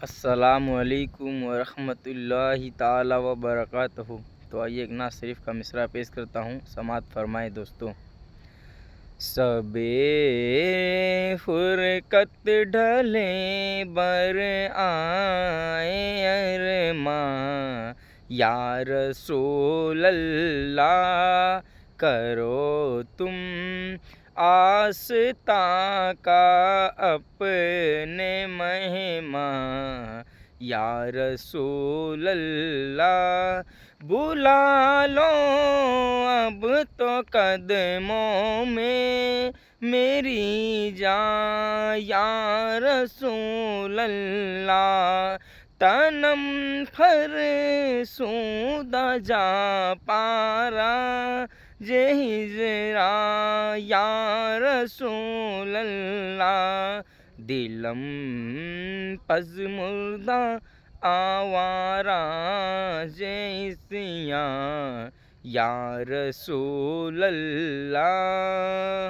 अस्सलामुअलैकुम वरहमतुल्लाहि ताला व बरकातहू। तो आइए एक नात शरीफ का मिसरा पेश करता हूँ, समात फरमाए दोस्तों। सबे फुरकत ढले बर आए अरमां, या रसूल अल्लाह करो तुम आस्था का अपने महिमा, या रसूल अल्लाह बुला लो अब तो कदमों में मेरी जान, या रसूल अल्लाह तनम फर सूदा जा पारा जे हिजरा, या रसूल अल्लाह दिलम पज मुर्दा आवारा जे इस्यां, या रसूल अल्लाह।